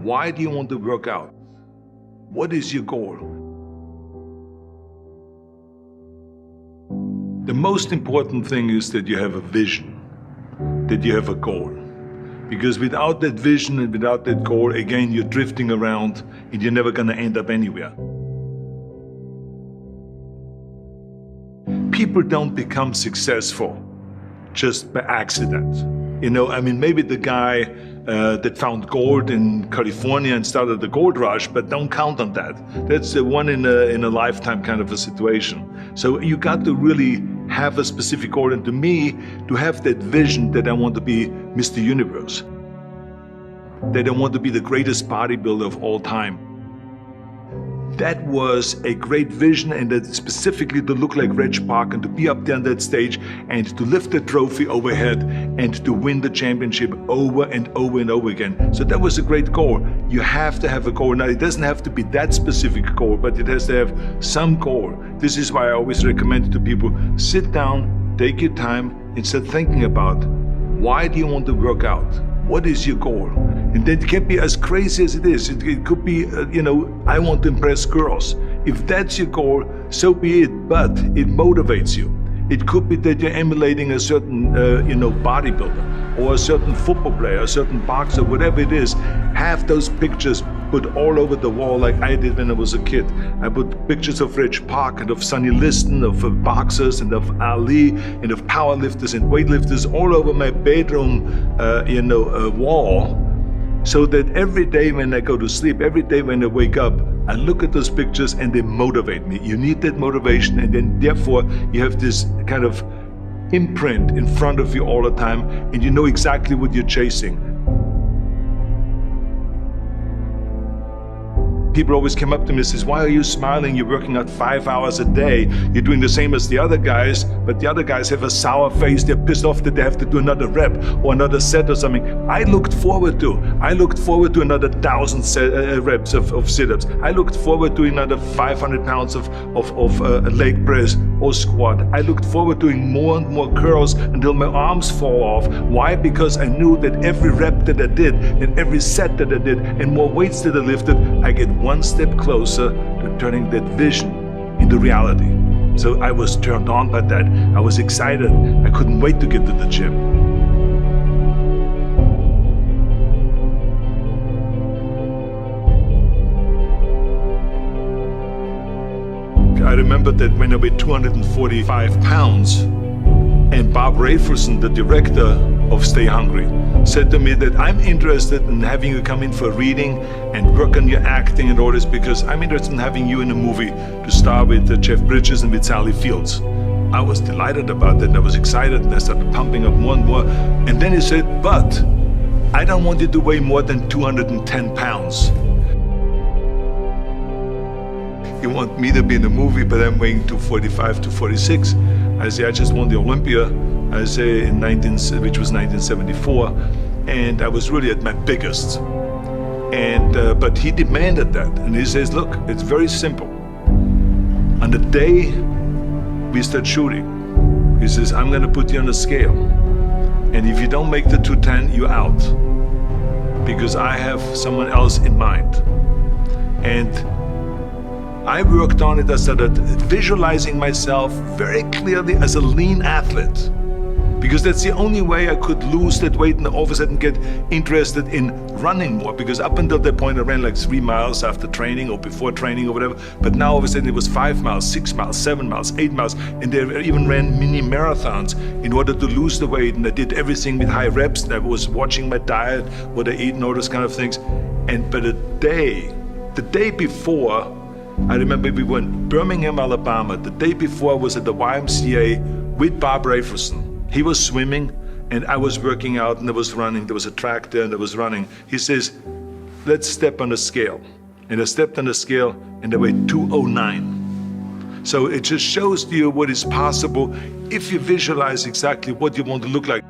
Why do you want to work out? What is your goal? The most important thing is that you have a vision, that you have a goal. Because without that vision and without that goal, again, you're drifting around and you're never going to end up anywhere. People don't become successful just by accident. Maybe the guy that found gold in California and started the gold rush, but don't count on that. That's a one in a lifetime kind of a situation. So you got to really have a specific goal, and to me, to have that vision that I want to be Mr. Universe, that I want to be the greatest bodybuilder of all time. That was a great vision, and that specifically to look like Reg Park and to be up there on that stage and to lift the trophy overhead and to win the championship over and over and over again. So that was a great goal. You have to have a goal. Now, it doesn't have to be that specific goal, but it has to have some goal. This is why I always recommend to people, sit down, take your time, and start thinking about, why do you want to work out? What is your goal? And that can be as crazy as it is. It could be, I want to impress girls. If that's your goal, so be it, but it motivates you. It could be that you're emulating a certain, bodybuilder or a certain football player, a certain boxer, whatever it is. Have those pictures put all over the wall like I did when I was a kid. I put pictures of Reg Park and of Sonny Liston, of boxers and of Ali and of powerlifters and weightlifters all over my bedroom, wall. So that every day when I go to sleep, every day when I wake up, I look at those pictures and they motivate me. You need that motivation, and then therefore you have this kind of imprint in front of you all the time, and you know exactly what you're chasing. People always come up to me and says, why are you smiling? You're working out 5 hours a day. You're doing the same as the other guys, but the other guys have a sour face. They're pissed off that they have to do another rep or another set or something. I looked forward to another 1,000 reps of sit-ups. I looked forward to another 500 pounds of leg press or squat. I looked forward to doing more and more curls until my arms fall off. Why? Because I knew that every rep that I did and every set that I did and more weights that I lifted, I get one step closer to turning that vision into reality. So I was turned on by that. I was excited. I couldn't wait to get to the gym. I remember that when I weighed 245 pounds, and Bob Raferson, the director of Stay Hungry, said to me that I'm interested in having you come in for a reading and work on your acting and all this, because I'm interested in having you in a movie to star with Jeff Bridges and with Sally Fields. I was delighted about that, and I was excited, and I started pumping up more and more. And then he said, but I don't want you to weigh more than 210 pounds. You want me to be in the movie, but I'm weighing 245, 246. I say, I just won the Olympia, I say, which was 1974, and I was really at my biggest. And but he demanded that, and he says, look, it's very simple. On the day we start shooting, he says, I'm gonna put you on a scale, and if you don't make the 210, you're out, because I have someone else in mind. And I worked on it. I started visualizing myself very clearly as a lean athlete, because that's the only way I could lose that weight and all of a sudden get interested in running more, because up until that point I ran like 3 miles after training or before training or whatever, but now all of a sudden it was 5 miles, 6 miles, 7 miles, 8 miles, and they even ran mini marathons in order to lose the weight, and I did everything with high reps, and I was watching my diet, what I eat and all those kind of things. And but the day before, I remember we were in Birmingham, Alabama. The day before I was at the YMCA with Bob Raferson. He was swimming and I was working out, and I was running. There was a track there and I was running. He says, let's step on the scale. And I stepped on the scale and I weighed 209. So it just shows to you what is possible if you visualize exactly what you want to look like.